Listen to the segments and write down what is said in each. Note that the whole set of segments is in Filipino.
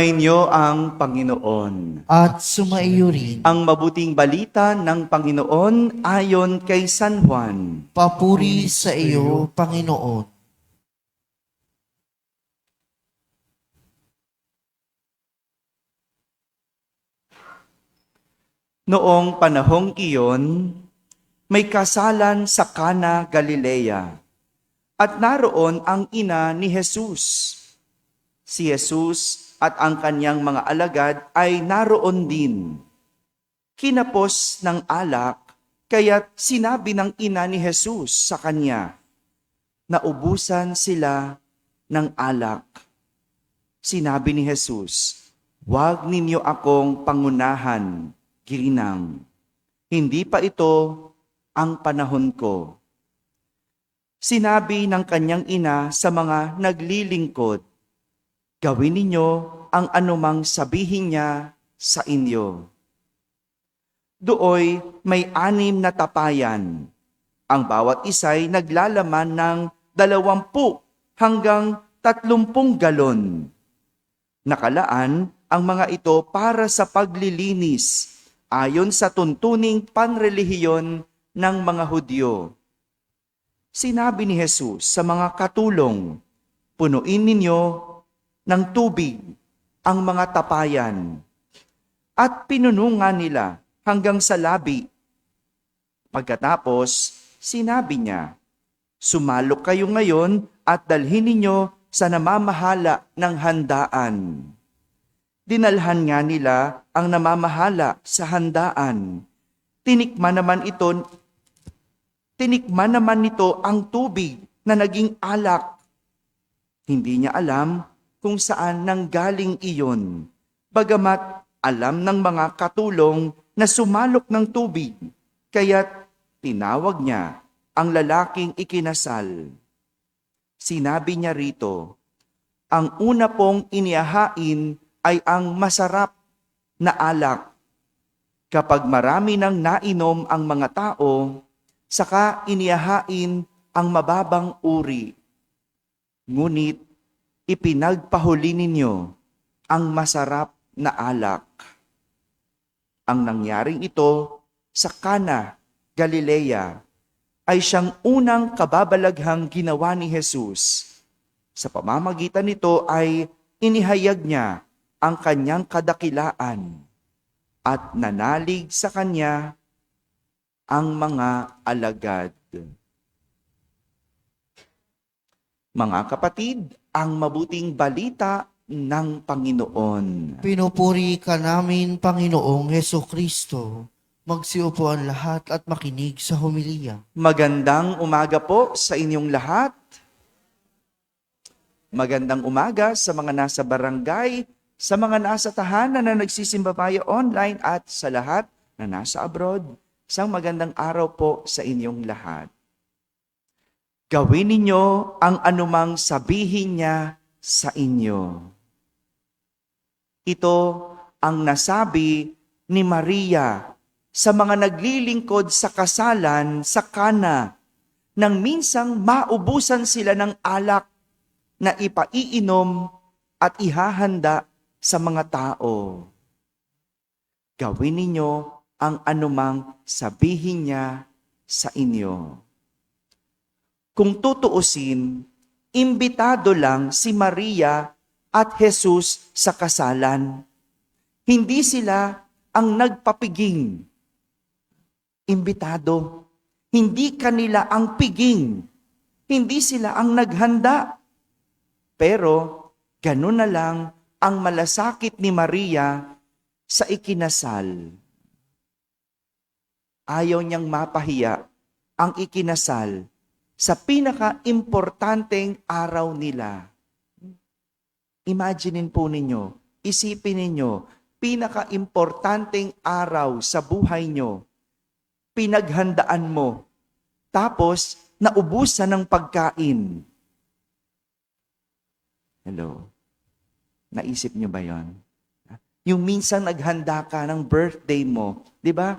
Inyo ang Panginoon. At sumaiyo rin. Ang mabuting balita ng Panginoon ayon kay San Juan. Papuri sa iyo, Panginoon. Noong panahong iyon, may kasalan sa Cana, Galilea. At naroon ang ina ni Jesus. Si Jesus at ang kanyang mga alagad ay naroon din. Kinapos ng alak, kaya't sinabi ng ina ni Jesus sa kanya, naubusan sila ng alak. Sinabi ni Jesus, huwag ninyo akong pangunahan, ginang. Hindi pa ito ang panahon ko. Sinabi ng kanyang ina sa mga naglilingkod, gawin ninyo ang anumang sabihin niya sa inyo. Dooy may 6 na tapayan. Ang bawat isa'y naglalaman ng 20 hanggang 30 galon. Nakalaan ang mga ito para sa paglilinis ayon sa tuntuning panrelihiyon ng mga Hudyo. Sinabi ni Jesus sa mga katulong, punuin ninyo ng tubig ang mga tapayan. At pinunungan nila hanggang sa labi. Pagkatapos, sinabi niya, sumalok kayo ngayon at dalhin ninyo sa namamahala ng handaan. Dinalhan nga nila ang namamahala sa handaan. Tinikman naman nito ang tubig na naging alak. Hindi niya alam kung saan nanggaling iyon. Bagamat alam ng mga katulong na sumalok ng tubig, kaya't tinawag niya ang lalaking ikinasal. Sinabi niya rito, ang una pong inihahain ay ang masarap na alak. Kapag marami nang nainom ang mga tao, saka inihahain ang mababang uri. Ngunit ipinagpahuli ninyo ang masarap na alak. Ang nangyaring ito sa Cana, Galilea, ay siyang unang kababalaghang ginawa ni Jesus. Sa pamamagitan nito ay inihayag niya ang kanyang kadakilaan at nanalig sa kanya ang mga alagad. Mga kapatid, ang mabuting balita ng Panginoon. Pinupuri ka namin, Panginoong Hesukristo. Magsiupo ang lahat at makinig sa homilya. Magandang umaga po sa inyong lahat. Magandang umaga sa mga nasa barangay, sa mga nasa tahanan na nagsisimba tayo online at sa lahat na nasa abroad. Isang magandang araw po sa inyong lahat. Gawin ninyo ang anumang sabihin niya sa inyo. Ito ang nasabi ni Maria sa mga naglilingkod sa kasalan sa Cana nang minsang maubusan sila ng alak na ipaiinom at ihahanda sa mga tao. Gawin ninyo ang anumang sabihin niya sa inyo. Kung tutuusin, imbitado lang si Maria at Jesus sa kasalan. Hindi sila ang nagpapiging. Imbitado. Hindi kanila ang piging. Hindi sila ang naghanda. Pero ganun na lang ang malasakit ni Maria sa ikinasal. Ayaw niyang mapahiya ang ikinasal sa pinaka-importanteng araw nila. Imaginin po ninyo, isipin ninyo, pinaka-importanteng araw sa buhay nyo, pinaghandaan mo, tapos naubusan ng pagkain. Hello? Naisip nyo ba yon? Yung minsan naghanda ka ng birthday mo, di ba?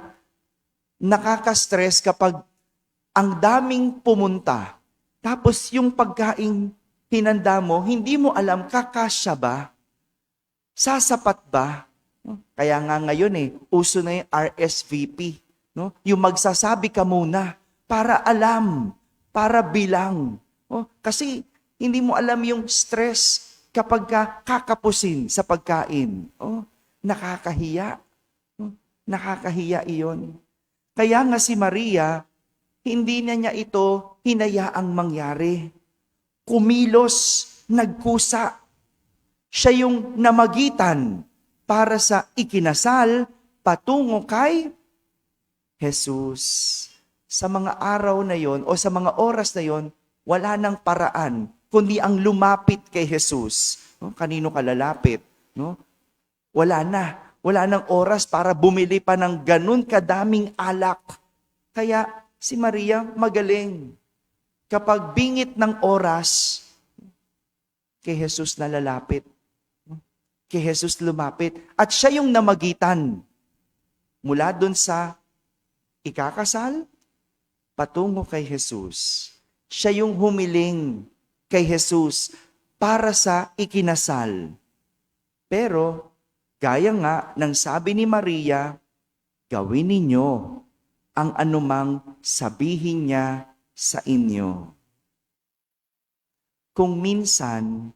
Nakaka-stress kapag ang daming pumunta, tapos yung pagkain hinanda mo, hindi mo alam kakasya ba? Sasapat ba? No? Kaya nga ngayon uso na yung RSVP. No? Yung magsasabi ka muna para alam, para bilang. No? Kasi hindi mo alam yung stress kapag kakapusin sa pagkain. Oh, nakakahiya. No? Nakakahiya iyon. Kaya nga si Maria, hindi na niya ito hinayaang mangyari. Kumilos, nagkusa. Siya yung namagitan para sa ikinasal patungo kay Jesus. Sa mga araw na yon o sa mga oras na yon, wala nang paraan kundi ang lumapit kay Jesus. No? Kanino ka lalapit? No? Wala na. Wala nang oras para bumili pa ng ganun kadaming alak. Kaya si Maria magaling. Kapag bingit ng oras, kay Jesus na lalapit. Kay Jesus lumapit. At siya yung namagitan mula dun sa ikakasal patungo kay Jesus. Siya yung humiling kay Jesus para sa ikinasal. Pero, gaya nga ng sabi ni Maria, gawin ninyo ang anumang sabihin niya sa inyo. Kung minsan,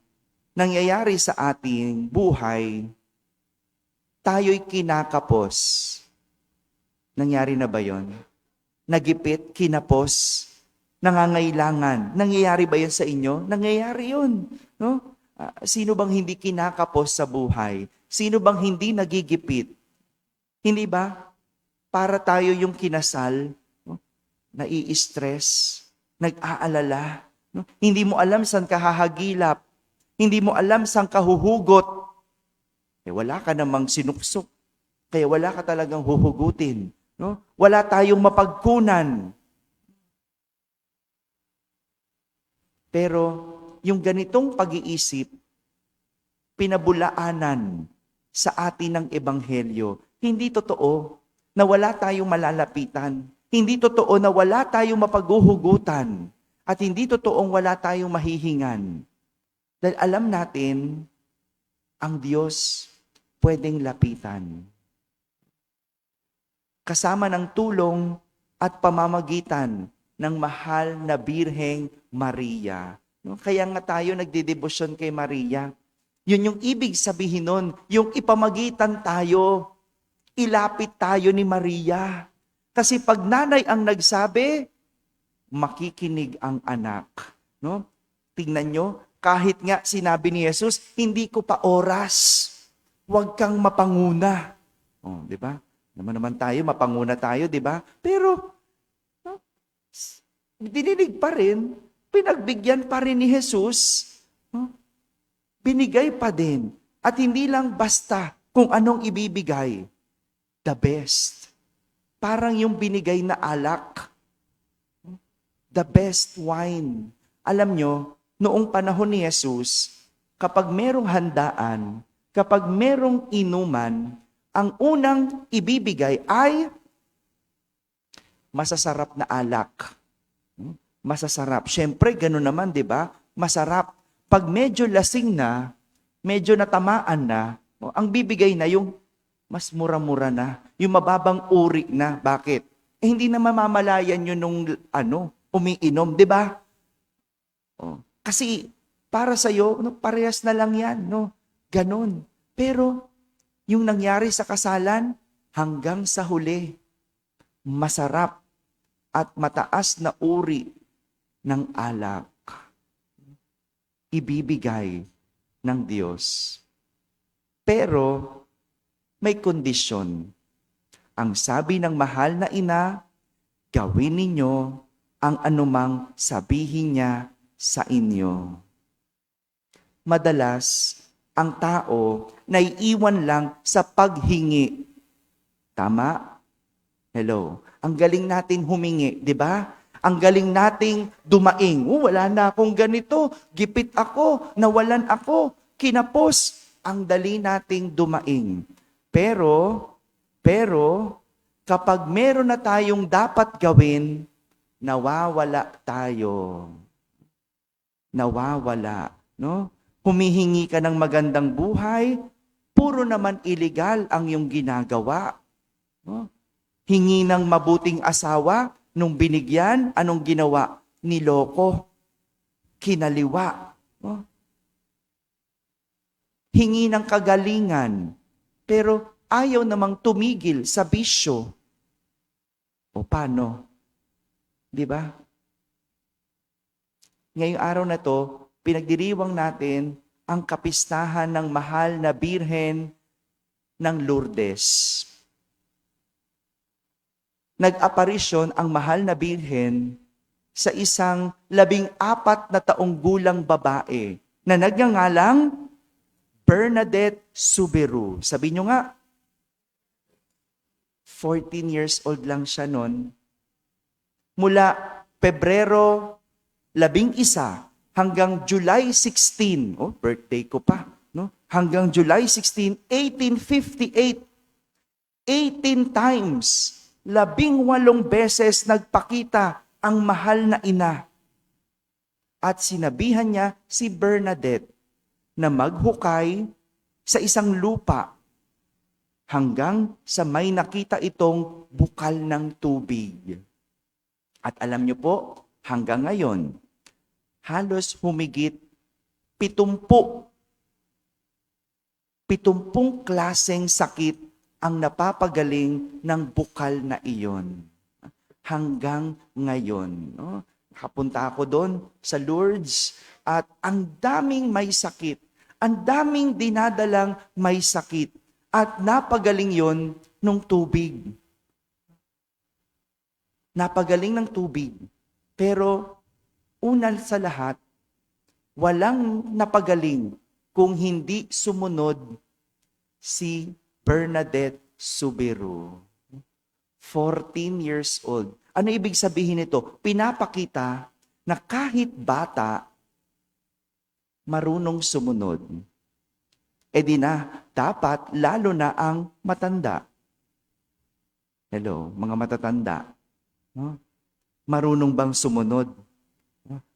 nangyayari sa ating buhay, tayo'y kinakapos. Nangyari na ba yon? Nagipit, kinapos, nangangailangan. Nangyayari ba yan sa inyo? Nangyayari yun. No? Sino bang hindi kinakapos sa buhay? Sino bang hindi nagigipit? Hindi ba? Para tayo yung kinasal, no? Nai-stress, nag-aalala. No? Hindi mo alam saan ka hahagilap. Hindi mo alam saan ka huhugot. Wala ka namang sinuksok. Kaya wala ka talagang huhugutin. No? Wala tayong mapagkunan. Pero yung ganitong pag-iisip, pinabulaanan sa atin ng Ebanghelyo. Hindi totoo na wala tayong malalapitan. Hindi totoo na wala tayong mapaghuhugutan. At hindi totoong wala tayong mahihingan. Dahil alam natin, ang Diyos pwedeng lapitan. Kasama ng tulong at pamamagitan ng mahal na Birheng Maria. No? Kaya nga tayo nagdedebosyon kay Maria. Yun yung ibig sabihin nun, yung ipamagitan tayo, ilapit tayo ni Maria. Kasi pag nanay ang nagsabi, makikinig ang anak. No? Tingnan nyo, kahit nga sinabi ni Jesus, hindi ko pa oras. Huwag kang mapanguna. Oh, di ba? Naman tayo, mapanguna tayo, di ba? Pero, no, dinilig pa rin, pinagbigyan pa rin ni Jesus, no? Binigay pa din. At hindi lang basta kung anong ibibigay. The best. Parang yung binigay na alak. The best wine. Alam nyo, noong panahon ni Jesus, kapag merong handaan, kapag merong inuman, ang unang ibibigay ay masasarap na alak. Masasarap. Siyempre, gano'n naman, di ba? Masarap. Pag medyo lasing na, medyo natamaan na, ang bibigay na yung mas mura-mura na, yung mababang uri na. Bakit? Hindi na mamamalayan yun nung umiinom, di ba? Kasi para sa'yo, parehas na lang yan. No? Ganon. Pero yung nangyari sa kasalan, hanggang sa huli, masarap at mataas na uri ng alak. Ibibigay ng Diyos. Pero may kondisyon. Ang sabi ng mahal na ina, gawin ninyo ang anumang sabihin niya sa inyo. Madalas, ang tao naiiwan lang sa paghingi. Tama? Hello. Ang galing natin humingi, di ba? Ang galing nating dumaing. Wala na akong ganito. Gipit ako. Nawalan ako. Kinapos. Ang dali nating dumaing. Pero, kapag meron na tayong dapat gawin, nawawala tayo. Nawawala. No? Humihingi ka ng magandang buhay, puro naman illegal ang iyong ginagawa. No? Hingi ng mabuting asawa, nung binigyan, anong ginawa? Niloko, kinaliwa. No? Hingi ng kagalingan, pero ayaw namang tumigil sa bisyo. O paano? Di ba? Ngayong araw na to, pinagdiriwang natin ang kapistahan ng mahal na Birhen ng Lourdes. Nag-aparisyon ang mahal na Birhen sa isang 14 na taong gulang babae na nagngangalang Bernadette Soubirous. Sabi nyo nga, 14 years old lang siya noon. Mula Pebrero 11 hanggang July 16, birthday ko pa, no? Hanggang July 16, 1858, 18 times, 18 beses nagpakita ang mahal na ina. At sinabihan niya si Bernadette na maghukay sa isang lupa hanggang sa may nakita itong bukal ng tubig. At alam niyo po, hanggang ngayon, halos humigit 70 klaseng sakit ang napapagaling ng bukal na iyon. Hanggang ngayon. No? Nakapunta ako doon sa Lourdes at ang daming may sakit. Ang daming dinadalang may sakit. At napagaling yon nung tubig. Napagaling ng tubig. Pero una sa lahat, walang napagaling kung hindi sumunod si Bernadette Soubirous. 14 years old. Ano ibig sabihin nito? Pinapakita na kahit bata, marunong sumunod. E di na, dapat lalo na ang matanda. Hello, mga matatanda. No? Marunong bang sumunod?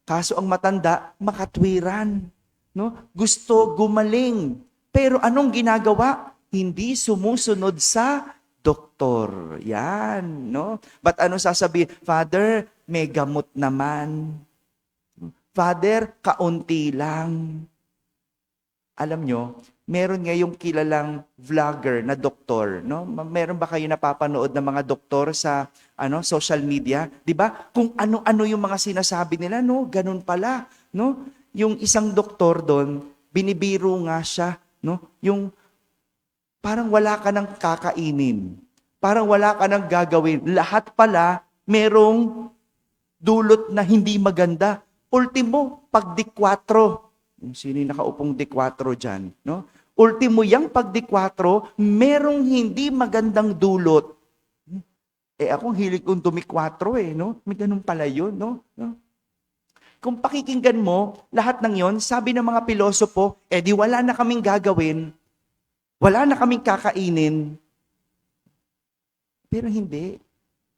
Kaso ang matanda, makatwiran. No? Gusto gumaling. Pero anong ginagawa? Hindi sumusunod sa doktor. Yan. No? But ano sasabihin? Father, may gamot naman. Father, kaunti lang. Alam nyo, meron ngayong kilalang vlogger na doktor, no? Meron ba kayo napapanood ng mga doktor sa social media? 'Di ba? Kung ano-ano yung mga sinasabi nila, no? Ganun pala, no? Yung isang doktor doon, binibiro nga siya, no? Yung parang wala ka nang kakainin. Parang wala ka nang gagawin. Lahat pala merong dulot na hindi maganda. Ultimo, pag di-4, sino yung nakaupong D4 dyan? No? Ultimo yung pag D4, merong hindi magandang dulot. Akong hilig kong dumi-4 no? May ganun pala yun, no? Kung pakikinggan mo, lahat ng yon, sabi ng mga pilosopo, di wala na kaming gagawin, wala na kaming kakainin. Pero hindi.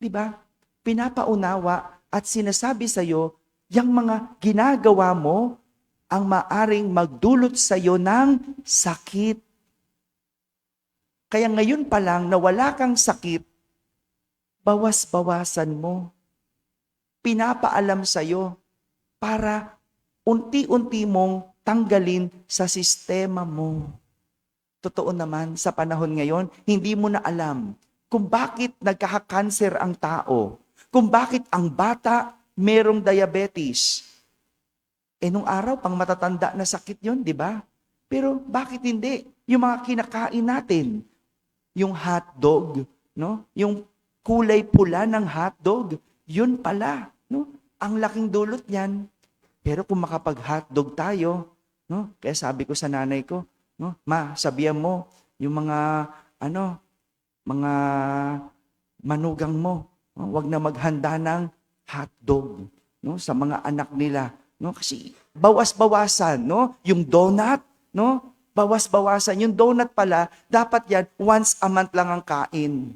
Di ba? Pinapaunawa at sinasabi sa'yo, yung mga ginagawa mo, ang maaring magdulot sa iyo ng sakit. Kaya ngayon pa lang na wala kang sakit, bawas-bawasan mo. Pinapaalam sa iyo para unti-unti mong tanggalin sa sistema mo. Totoo naman, sa panahon ngayon, hindi mo na alam kung bakit nagkaka-cancer ang tao, kung bakit ang bata merong diabetes. Nung araw, pang matatanda na sakit yon, di ba? Pero bakit hindi? Yung mga kinakain natin, yung hotdog, no? Yung kulay pula ng hotdog, yun pala, no? Ang laking dulot niyan. Pero kung makapag-hotdog tayo, no? Kaya sabi ko sa nanay ko, no? Ma, sabihan mo, yung mga, mga manugang mo, no? Wag na maghanda ng hotdog, no? Sa mga anak nila. No, kasi bawas-bawasan, no? Yung donut, no? Bawas-bawasan. Yung donut pala, dapat yan, once a month lang ang kain.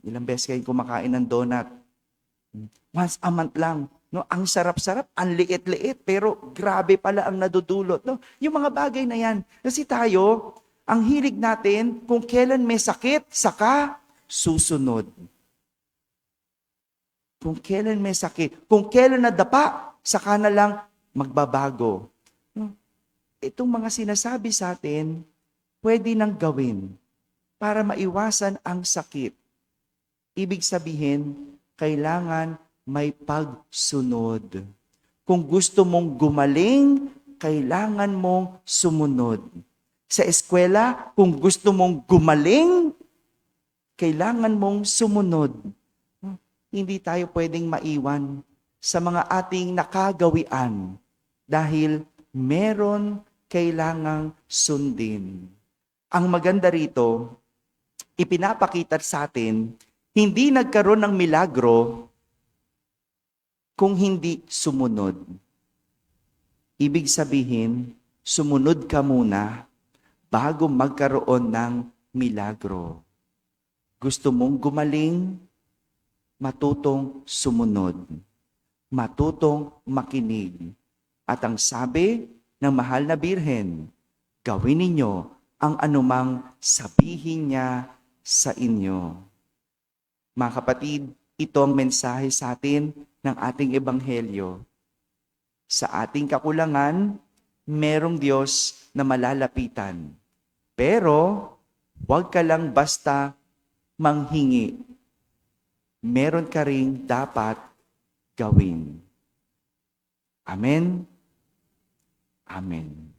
Ilang beses kayo kumakain ng donut? Once a month lang. No? Ang sarap-sarap, ang liit-liit, pero grabe pala ang nadudulot. No? Yung mga bagay na yan. Kasi tayo, Ang hilig natin, kung kailan may sakit, saka susunod. Kung kailan may sakit, kung kailan nadapa, saka na lang magbabago. Itong mga sinasabi sa atin, pwede nang gawin para maiwasan ang sakit. Ibig sabihin, kailangan may pagsunod. Kung gusto mong gumaling, kailangan mong sumunod. Sa eskwela, kung gusto mong gumaling, kailangan mong sumunod. Hindi tayo pwedeng maiwan sa mga ating nakagawian dahil meron kailangang sundin. Ang maganda rito, ipinapakita sa atin, hindi nagkaroon ng milagro kung hindi sumunod. Ibig sabihin, sumunod ka muna bago magkaroon ng milagro. Gusto mong gumaling, matutong sumunod. Matutong makinig. At ang sabi ng mahal na birhen, gawin ninyo ang anumang sabihin niya sa inyo. Mga kapatid, ito ang mensahe sa atin ng ating ebanghelyo. Sa ating kakulangan, merong Diyos na malalapitan. Pero, huwag ka lang basta manghingi. Meron ka ring dapat gawin. Amen. Amen.